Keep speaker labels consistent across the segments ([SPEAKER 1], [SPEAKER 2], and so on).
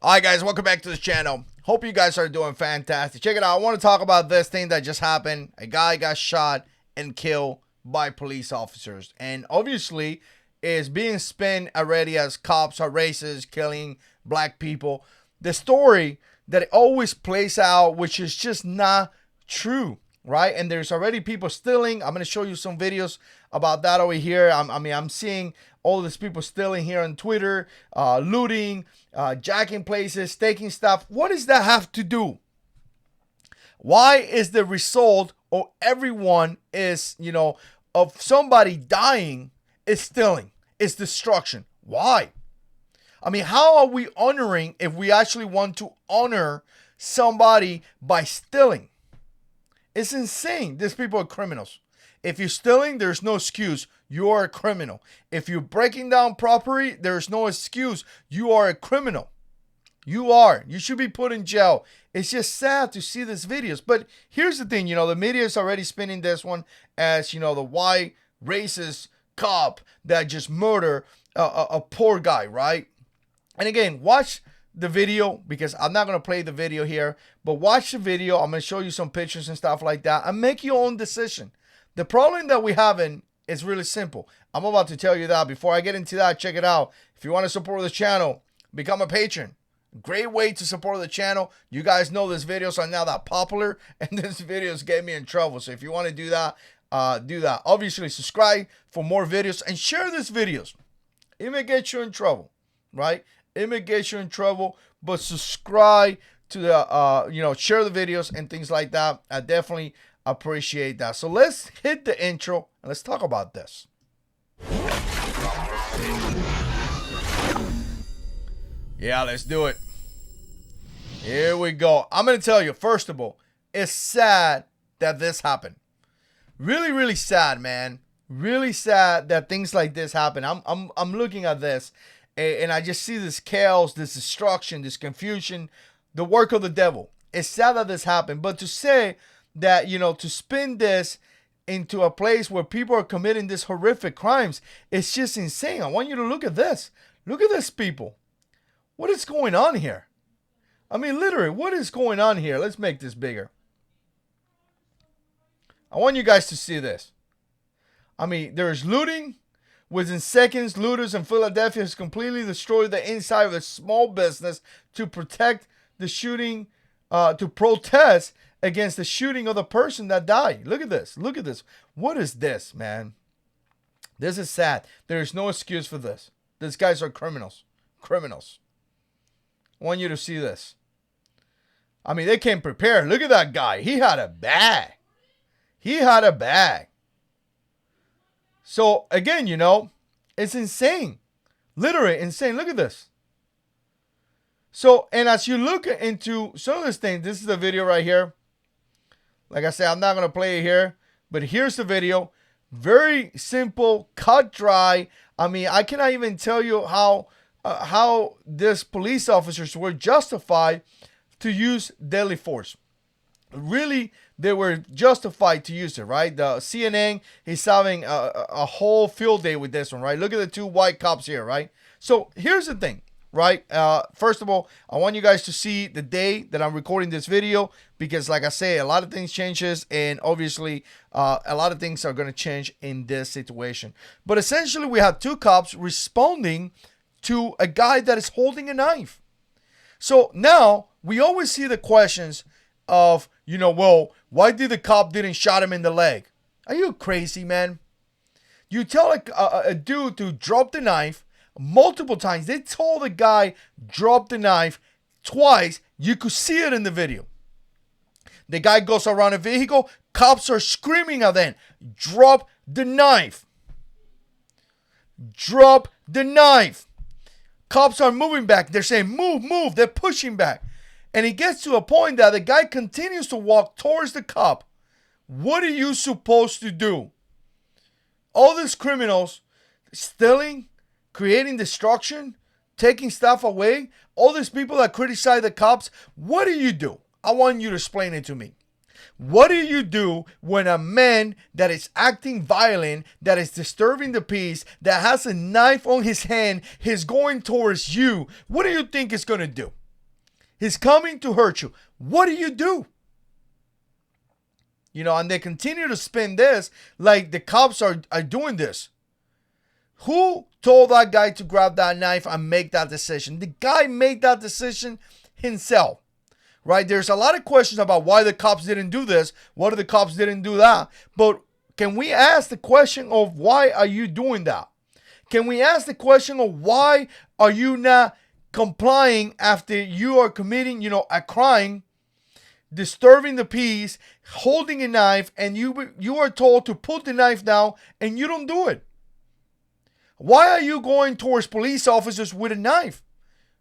[SPEAKER 1] All right, guys, welcome back to the channel. Hope you guys are doing fantastic. Check it out. I want to talk about this thing that just happened. A guy got shot and killed by police officers, and obviously is being spun already as cops are racist, killing black people. The story that it always plays out, which is just not true, right? And there's already people stealing. I'm going to show you some videos about that over here. I'm seeing all these people stealing here on Twitter, looting, jacking places, taking stuff. What does that have to do? Why is the result of everyone is, of somebody dying is stealing, is destruction? Why? I mean, how are we honoring if we actually want to honor somebody by stealing? It's insane. These people are criminals. If you're stealing, there's no excuse. You are a criminal. If you're breaking down property, there's no excuse. You are a criminal. You are. You should be put in jail. It's just sad to see these videos. But here's the thing, the media is already spinning this one as, the white racist cop that just murdered a poor guy, right? And again, watch the video, because I'm not going to play the video here, but watch the video. I'm going to show you some pictures and stuff like that and make your own decision. The problem that we having is really simple. I'm about to tell you that. Before I get into that, check it out. If you want to support the channel, become a patron. Great way to support the channel. You guys know these videos are now that popular, and these videos get me in trouble. So if you want to do that, do that. Obviously, subscribe for more videos and share these videos. It may get you in trouble, right? It may get you in trouble, but subscribe to the, share the videos and things like that. I definitely appreciate that. So let's hit the intro and let's talk about this. Yeah, let's do it. Here we go. I'm going to tell you, first of all, it's sad that this happened. Really, really sad, man. Really sad that things like this happen. I'm looking at this and I just see this chaos, this destruction, this confusion, the work of the devil. It's sad that this happened, but to say that, to spin this into a place where people are committing these horrific crimes, it's just insane. I want you to look at this. Look at this, people. What is going on here? I mean, literally, what is going on here? Let's make this bigger. I want you guys to see this. I mean, there's looting. Within seconds, looters in Philadelphia has completely destroyed the inside of a small business to protect the shooting, to protest against the shooting of the person that died. Look at this. Look at this. What is this, man? This is sad. There is no excuse for this. These guys are criminals. Criminals. I want you to see this. I mean, they came prepared. Look at that guy. He had a bag. He had a bag. So, again, it's insane. Literally insane. Look at this. So, and as you look into some of this thing, this is the video right here. Like I said, I'm not going to play it here, but here's the video. Very simple, cut dry. I mean, I cannot even tell you how these police officers were justified to use deadly force. Really, they were justified to use it, right? The CNN is having a whole field day with this one, right? Look at the two white cops here, right? So here's the thing, right? First of all, I want you guys to see the day that I'm recording this video, because like I say, a lot of things changes, and obviously a lot of things are going to change in this situation. But essentially, we have two cops responding to a guy that is holding a knife. So now we always see the questions of, well, why did the cop didn't shot him in the leg? Are you crazy, man? You tell a dude to drop the knife multiple times. They told the guy drop the knife twice. You could see it in the video. The guy goes around a vehicle. Cops are screaming at them, drop the knife. Drop the knife. Cops are moving back. They're saying, move, move. They're pushing back. And it gets to a point that the guy continues to walk towards the cop. What are you supposed to do? All these criminals stealing, creating destruction, taking stuff away, all these people that criticize the cops, what do you do? I want you to explain it to me. What do you do when a man that is acting violent, that is disturbing the peace, that has a knife on his hand, is going towards you? What do you think it's going to do? He's coming to hurt you. What do? And they continue to spin this like the cops are doing this. Who told that guy to grab that knife and make that decision? The guy made that decision himself, right? There's a lot of questions about why the cops didn't do this, why the cops didn't do that. But can we ask the question of why are you doing that? Can we ask the question of why are you not complying after you are committing, a crime, disturbing the peace, holding a knife, and you are told to put the knife down and you don't do it? Why are you going towards police officers with a knife?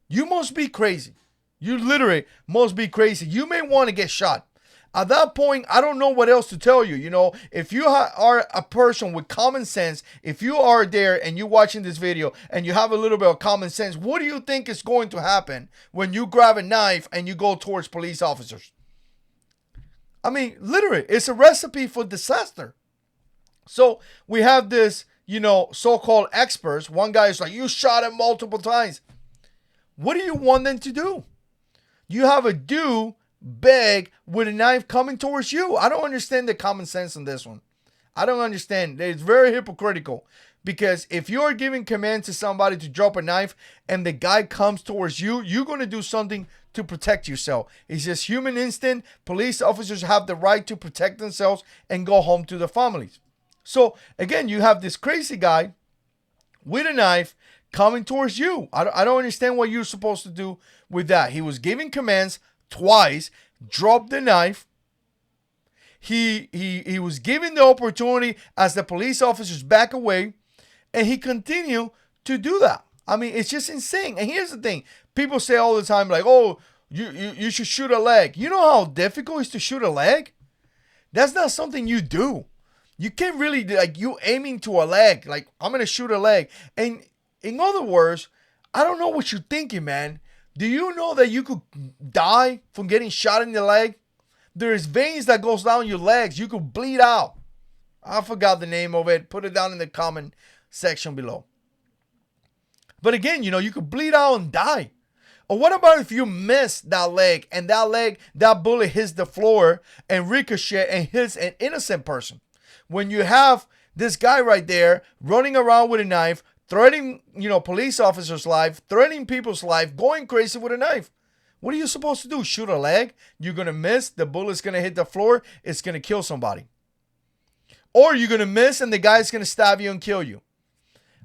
[SPEAKER 1] You must be crazy. You literally must be crazy. You may want to get shot. At that point, I don't know what else to tell you. If you are a person with common sense, if you are there and you're watching this video and you have a little bit of common sense, what do you think is going to happen when you grab a knife and you go towards police officers? I mean, literally, it's a recipe for disaster. So we have this, so-called experts. One guy is like, you shot him multiple times. What do you want them to do? You have a dude big with a knife coming towards you. I don't understand the common sense in this one. I don't understand. It's very hypocritical. Because if you're giving command to somebody to drop a knife and the guy comes towards you, you're going to do something to protect yourself. It's just human instinct. Police officers have the right to protect themselves and go home to their families. So, again, you have this crazy guy with a knife coming towards you. I don't understand what you're supposed to do with that. He was giving commands twice, dropped the knife. He was given the opportunity as the police officers back away, and he continued to do that. I mean, it's just insane. And here's the thing. People say all the time, like, oh, you should shoot a leg. You know how difficult it is to shoot a leg? That's not something you do. You can't really, you aiming to a leg. Like, I'm going to shoot a leg. And in other words, I don't know what you're thinking, man. Do you know that you could die from getting shot in the leg? There's veins that goes down your legs. You could bleed out. I forgot the name of it. Put it down in the comment section below. But again, you could bleed out and die. Or what about if you miss that leg and that bullet hits the floor and ricochet and hits an innocent person? When you have this guy right there running around with a knife, threatening, police officers' life, threatening people's life, going crazy with a knife. What are you supposed to do? Shoot a leg? You're going to miss. The bullet's going to hit the floor. It's going to kill somebody. Or you're going to miss and the guy's going to stab you and kill you.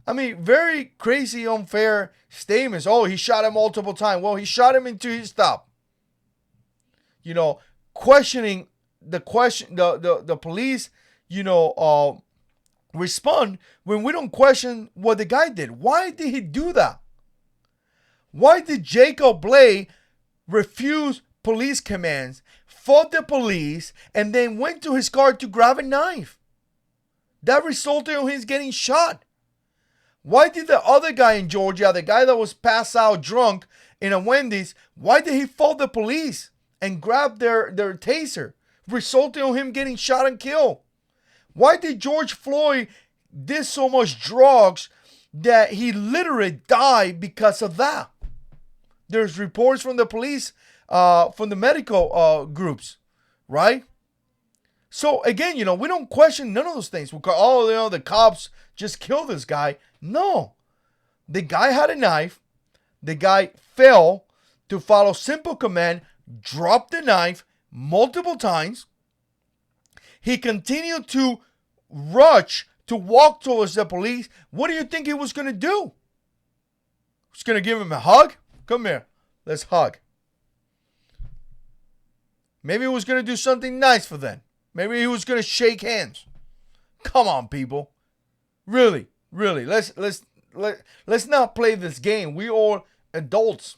[SPEAKER 1] I mean, very crazy, unfair statements. Oh, he shot him multiple times. Well, he shot him until he stopped. Questioning the police, respond when we don't question what the guy did. Why did he do that? Why did Jacob Blake refuse police commands, fought the police, and then went to his car to grab a knife? That resulted in him getting shot. Why did the other guy in Georgia, the guy that was passed out drunk in a Wendy's, why did he fight the police and grab their taser, resulting in him getting shot and killed? Why did George Floyd did so much drugs that he literally died because of that? There's reports from the police, from the medical groups, right? So again, we don't question none of those things. We call, the cops just killed this guy. No. The guy had a knife. The guy failed to follow simple command, dropped the knife multiple times. He continued to rush to walk towards the police. What do you think he was going to do? He's going to give him a hug? Come here. Let's hug. Maybe he was going to do something nice for them. Maybe he was going to shake hands. Come on, people. Really. Let's not play this game. We all adults.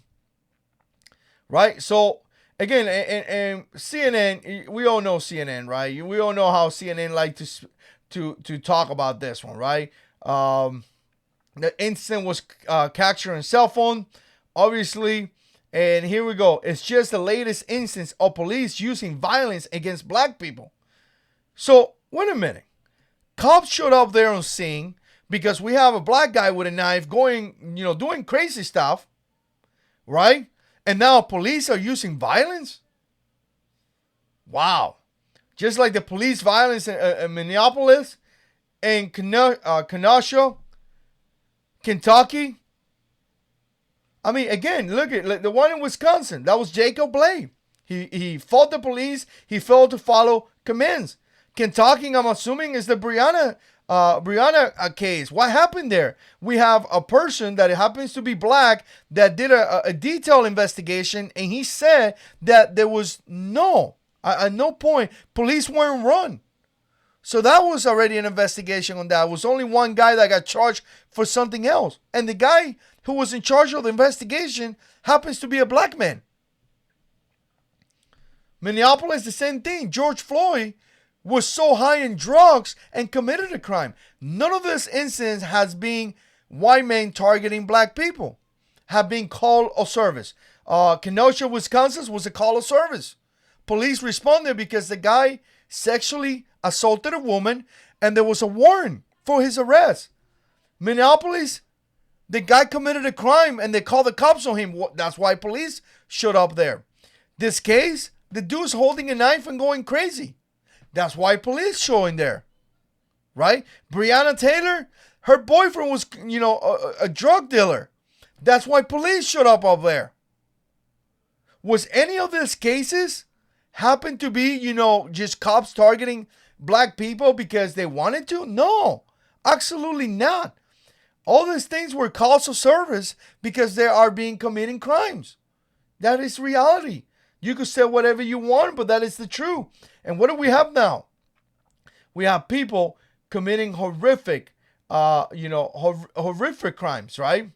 [SPEAKER 1] Right? So again, and CNN, we all know CNN, right? We all know how CNN like to talk about this one, right? The incident was captured on cell phone, obviously. And here we go. It's just the latest instance of police using violence against black people. So, wait a minute. Cops showed up there on scene because we have a black guy with a knife going, doing crazy stuff, right? And now police are using violence? Wow. Just like the police violence in Minneapolis and Kenosha, Kentucky. I mean, again, look at the one in Wisconsin. That was Jacob Blake. He fought the police. He failed to follow commands. Kentucky, I'm assuming, is the Brianna case. What happened there? We have a person that happens to be black that did a detailed investigation, and he said that there was at no point police weren't run. So that was already an investigation on that. It was only one guy that got charged for something else. And the guy who was in charge of the investigation happens to be a black man. Minneapolis, the same thing. George Floyd was so high in drugs and committed a crime. None of this incidents has been white men targeting black people. Have been call of service. Kenosha, Wisconsin was a call of service. Police responded because the guy sexually assaulted a woman and there was a warrant for his arrest. Minneapolis, the guy committed a crime and they called the cops on him. That's why police showed up there. This case, the dude's holding a knife and going crazy. That's why police showing there. Right? Breonna Taylor, her boyfriend was, a drug dealer. That's why police showed up there. Was any of these cases happen to be, just cops targeting black people because they wanted to? No, absolutely not. All these things were calls of service because they are being committing crimes. That is reality. You could say whatever you want, but that is the truth. And what do we have now? We have people committing horrific crimes, right?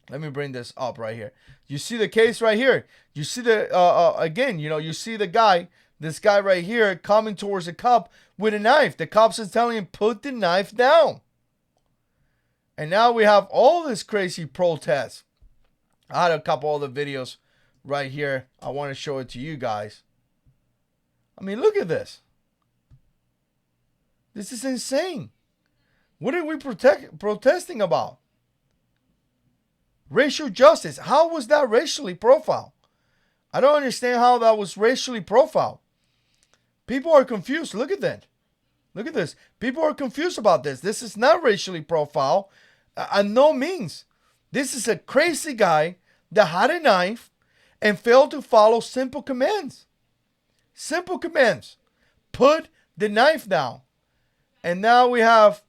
[SPEAKER 1] Let me bring this up right here. You see the case right here. You see you see this guy right here coming towards the cop with a knife. The cops is telling him, put the knife down. And now we have all this crazy protest. I had a couple other videos right here. I want to show it to you guys. I mean, look at this. This is insane. What are we protesting about? Racial justice. How was that racially profiled? I don't understand how that was racially profiled. People are confused. Look at that. Look at this. People are confused about this. This is not racially profiled. No means. This is a crazy guy that had a knife and failed to follow simple commands. Simple commands. Put the knife down. And now we have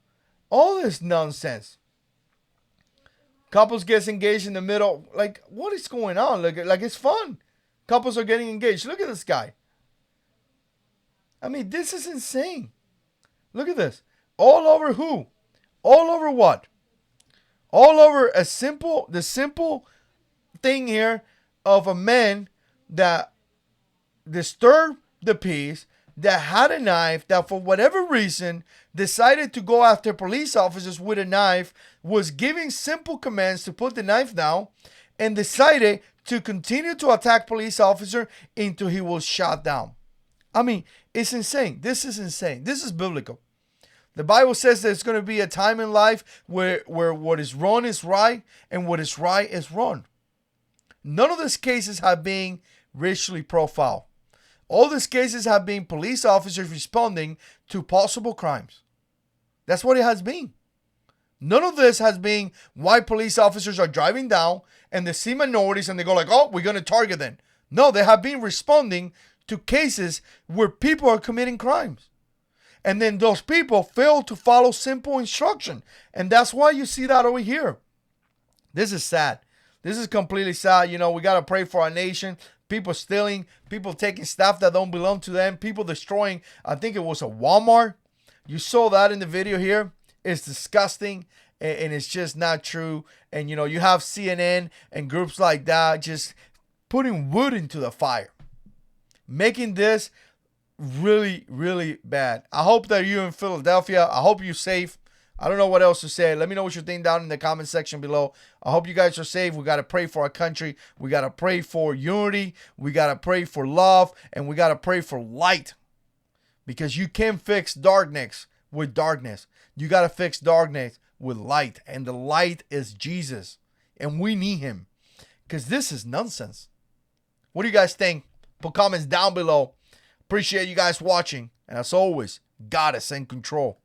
[SPEAKER 1] all this nonsense. Couples gets engaged in the middle. Like, what is going on? Like it's fun. Couples are getting engaged. Look at this guy. I mean, this is insane. Look at this. All over who? All over what? All over the simple thing here of a man that disturbed the peace, that had a knife, that for whatever reason decided to go after police officers with a knife, was giving simple commands to put the knife down, and decided to continue to attack police officer until he was shot down. I mean, it's insane. This is insane. This is biblical. The Bible says there's going to be a time in life where what is wrong is right and what is right is wrong. None of these cases have been racially profiled. All these cases have been police officers responding to possible crimes. That's what it has been. None of this has been why police officers are driving down and they see minorities and they go like, oh, we're going to target them. No, they have been responding to cases where people are committing crimes. And then those people fail to follow simple instruction. And that's why you see that over here. This is sad. This is completely sad. We got to pray for our nation. People stealing, people taking stuff that don't belong to them, people destroying, I think it was a Walmart. You saw that in the video here. It's disgusting and it's just not true. And, you have CNN and groups like that just putting wood into the fire, making this really, really bad. I hope that you're in Philadelphia. I hope you're safe. I don't know what else to say. Let me know what you think down in the comment section below. I hope you guys are safe. We got to pray for our country. We got to pray for unity. We got to pray for love. And we got to pray for light. Because you can't fix darkness with darkness. You got to fix darkness with light. And the light is Jesus. And we need him. Because this is nonsense. What do you guys think? Put comments down below. Appreciate you guys watching. And as always, God is in control.